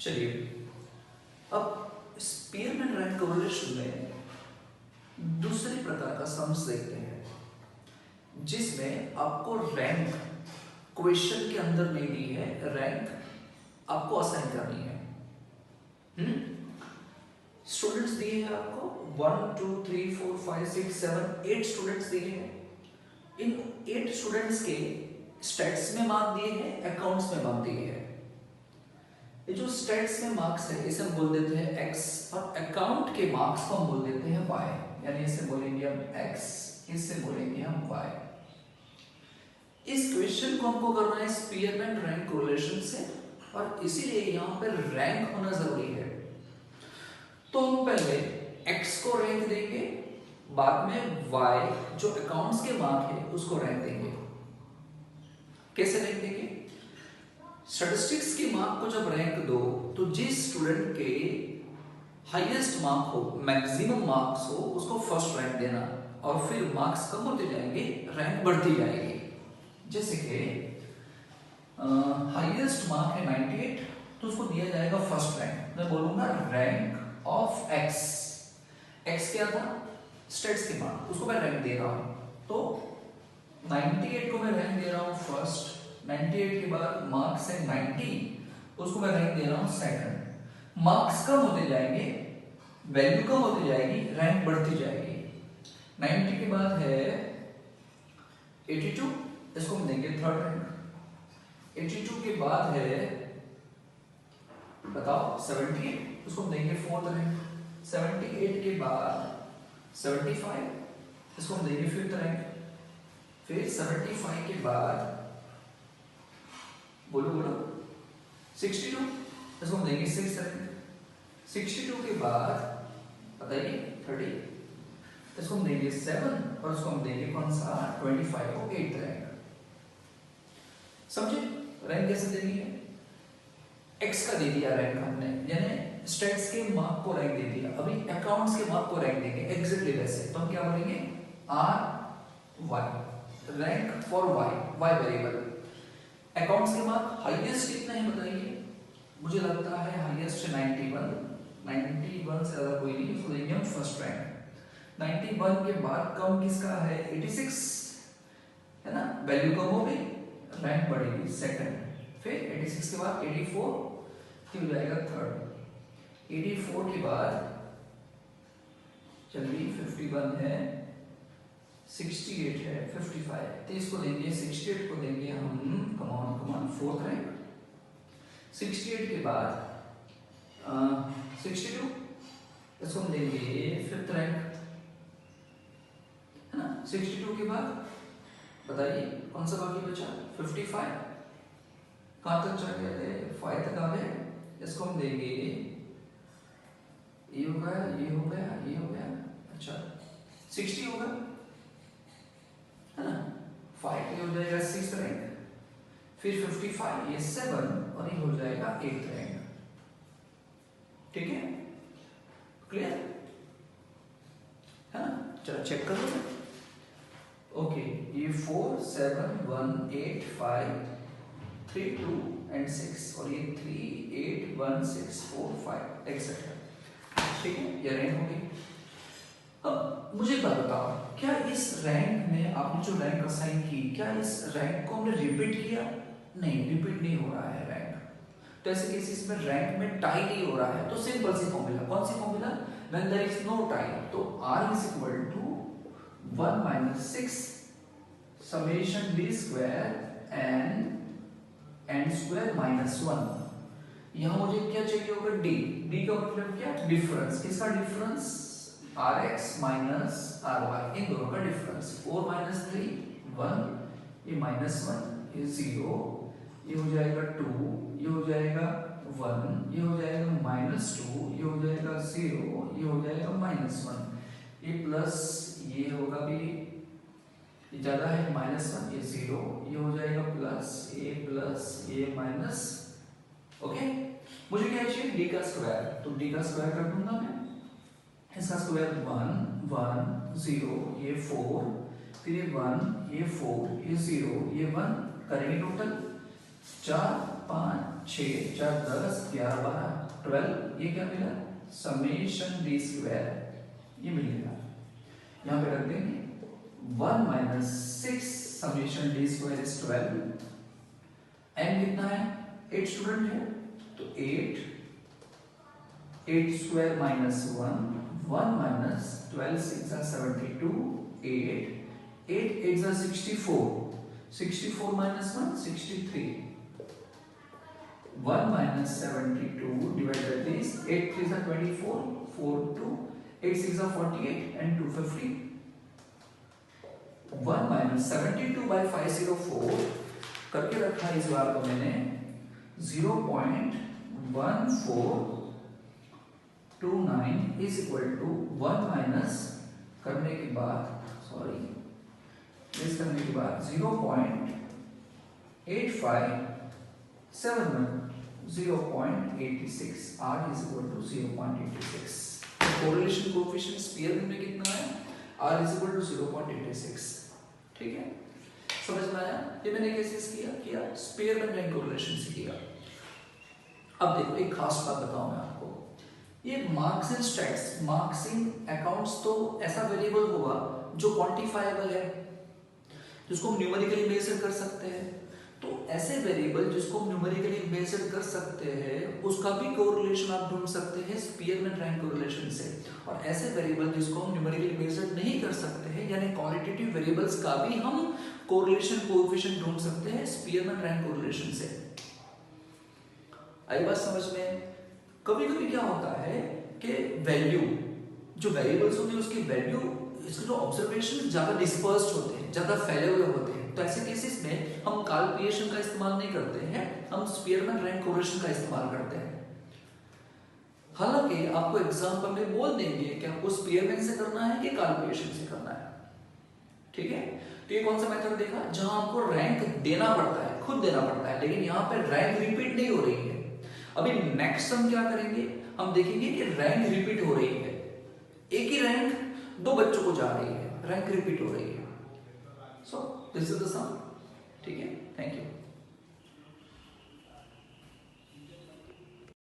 चलिए, अब Spearman rank correlation में दूसरे प्रकार का सम्स देखते हैं, जिसमें आपको रैंक क्वेश्चन के अंदर नहीं दी है, रैंक आपको असाइन करनी है। स्टूडेंट्स दिए हैं आपको 1 2 3 4 5 6 7 8 स्टूडेंट्स दिए हैं। इन 8 स्टूडेंट्स के स्टैट्स में मार्क दिए हैं, अकाउंट्स में मार्क दिए हैं। ये जो स्टैट्स में मार्क्स है इसे हम बोल देते हैं x, और अकाउंट के मार्क्स को हम बोल देते हैं y, यानी इसे बोलेंगे हम x, इसे बोलेंगे हम y। इस क्वेश्चन को हमको करना है स्पीयरमैन रैंक कोरिलेशन से, और इसीलिए यहाँ पर रैंक होना जरूरी है। तो हम पहले x को रैंक देंगे, बाद में y जो अकाउंट्स के मार्क है उसको रैंक देंगे। कैसे रैंक देंगे? स्टैटिस्टिक्स के मार्क को जब रैंक दो तो जिस स्टूडेंट के हाईएस्ट मार्क हो, मैक्सिमम मार्क्स हो, उसको फर्स्ट रैंक देना, और फिर मार्क्स कम होते जाएंगे, रैंक बढ़ती जाएगी। जैसे कि हाईएस्ट मार्क है 98, तो उसको दिया जाएगा फर्स्ट रैंक। मैं बोलूंगा रैंक ऑफ x। x क्या था? स्टेट्स के मार्क, उसको मैं रैंक दे रहा हूं। तो 98 को मैं रैंक दे रहा हूं फर्स्ट, 98 के बाद मार्क्स है 90, उसको मैं रैंक दे रहा हूं सेकंड। मार्क्स कम होते जाएंगे, वैल्यू कम होती जाएगी, रैंक बढ़ती जाएगी। 90 के बाद है 82, इसको हम देंगे थर्ड रैंक। 82 के बाद है बताओ 78, उसको हम देंगे फोर्थ रैंक। 78 के बाद 75, इसको हम देंगे फिफ्थ रैंक। फिर 75 के बाद बोलो 62, इसको हम देंगे सिक्स रैंक। 62 के बाद बताइए 30, इसको हम देंगे 7, और इसको हम देंगे कौन सा 25 को 8th रैंक। समझे रैंक कैसे देनी है? x का दे दिया रैंक हमने, यानी स्टैट्स के मार्क को रैंक दे दिया। अभी अकाउंट्स के मार्क को रैंक देंगे एग्जैक्टली वैसे। तो हम क्या बोलेंगे r y, rank for y variable. Accounts के मार्क हाईएस्ट कितना है बताइए? मुझे लगता है हाईएस्ट 91 से ज्यादा कोई नहीं, उसको देंगे हम फर्स्ट रैंक। 91 के बाद कम किसका है? 86, है ना? वैल्यू कम हो गई, रैंक बढ़ेगी सेकंड। फिर 86 के बाद 84 हो जाएगा थर्ड। 84 के बाद चलिए 51 है, 68 है, 55, तो इसको देंगे 68 को देंगे हम कमान फोर्थ रैंक। 68 के बाद 62, इसको हम देंगे फिफ्थ रैंक, है ना? 62 के बाद बताइए कौन सा बाकी बचा? 55, कहाँ तक चल गए? 5 तक आ गए, इसको हम देंगे ये हो गया, ये हो गया, ये हो गया, अच्छा 60 होगा, है ना? 5 ये हो जाएगा 6th रैंक, फिर 55 ये 7, और ये हो जाएगा 8th रैंक। ठीक है, क्लियर है ना? चलो चेक कर लो। ओके, ये 4 7 1 8 5 3 2 and 6, और ये 3 8 1 6 4 5 एक्सेट्रा। ठीक है, ये रैंक होगी। अब मुझे बात बताओ, क्या इस रैंक में आपने जो रैंक असाइन की, क्या इस रैंक को हमने रिपीट किया? नहीं, रिपीट नहीं हो रहा है रैंक। तो ऐसे केसेस में रैंक में टाई नहीं हो रहा है, तो सिंपल सी फॉर्मूला, कौन सी formula? When there is no tie, तो r is equal to 1 minus 6 summation b square n square minus 1। यहाँ मुझे क्या चाहिए होगा? d का मतलब क्या? डिफरेंस। किसका डिफरेंस? rx माइनस ry, इन दोनों का डिफरेंस। 4 माइनस 3 1, ये माइनस 1, ये 0, ये हो जाएगा 2, ये हो जाएगा 1, ये हो जाएगा माइनस 2, ये हो जाएगा 0, ये हो जाएगा माइनस 1, ये प्लस ये होगा भी, ये ज्यादा है माइनस 1, ये 0, ये हो जाएगा प्लस ये माइनस। ओके, मुझे क्या चाहिए? d का स्क्वायर, तो d का स्क्वायर कर दूंगा मैं। इसका स्क्वायर 1 1 0, ये 4, फिर ये 1, ये 4, ये 0, ये 1, करेंगे टोटल 4 5 6 4 10 11 12 12, ये क्या मिला समेशन डी स्क्वायर, ये मिल गया। यहाँ पे रख देंगे 1 minus 6 summation D square is 12। N कितना है 8 स्टूडेंट है तो 8 8 square minus 1 1 minus 12 6 72 8 8 8 64 64 minus 1 63 1 minus 72 divided by this 8 3 are 24 4 2 8 6 are 48 and 250 1 minus 72 by 504 करके रखा इस बार को मैंने 0.1429 is equal to 1 minus करने के बाद सॉरी इस करने के बाद 0.8571 0.86 r is equal to 0.86। Correlation coefficient sphere में कितना है r is equal to 0.86। ठीक है समझ में आया? ये मैंने कैसे किया स्पेयरमैन रैंक कोरिलेशन से किया। अब देखो एक खास बात बताऊं मैं आपको, ये marks and stats marks in accounts तो ऐसा वेरिएबल होगा जो क्वांटिफाइबल है, जिसको हम न्यूमेरिकली मेजर कर सकते हैं। तो ऐसे वेरिएबल जिसको हम न्यूमेरिकली मेजर कर सकते हैं उसका भी कोरिलेशन आप ढूंढ सकते हैं स्पीयरमैन रैंक कोरिलेशन से, और ऐसे वेरिएबल जिसको हम न्यूमेरिकली मेजर नहीं कर सकते हैं यानी क्वालिटेटिव वेरिएबल्स का भी हम कोरिलेशन कोएफिशिएंट ढूंढ सकते हैं स्पीयरमैन रैंक कोरिलेशन से। आई बात समझ में? कभी-कभी क्या होता है कि वैल्यू जो वेरिएबल्स होते हैं उसकी वैल्यू इसके जो ऑब्जर्वेशन ज्यादा डिस्पर्स्ड होते हैं, ज्यादा फैले हुए होते हैं, तो ऐसे केसेस में हम कैलकुलेशन का इस्तेमाल नहीं करते हैं, हम स्पीयरमैन रैंक कोरिलेशन का इस्तेमाल करते हैं। हालांकि आपको एग्जांपल में बोल देंगे कि आपको स्पीयरमैन से करना है कि कैलकुलेशन से करना है। ठीक है तो ये कौन सा मेथड देखा जहां आपको रैंक देना पड़ता है, खुद देना पड़ता है, लेकिन यहाँ पे रैंक रिपीट नहीं हो रही है। अभी नेक्स्ट हम क्या करेंगे, हम देखेंगे कि रैंक रिपीट हो रही है, एक ही रैंक दो बच्चों को जा रही है, रैंक रिपीट हो रही है। सो दिस इज द सम। ठीक है, थैंक यू।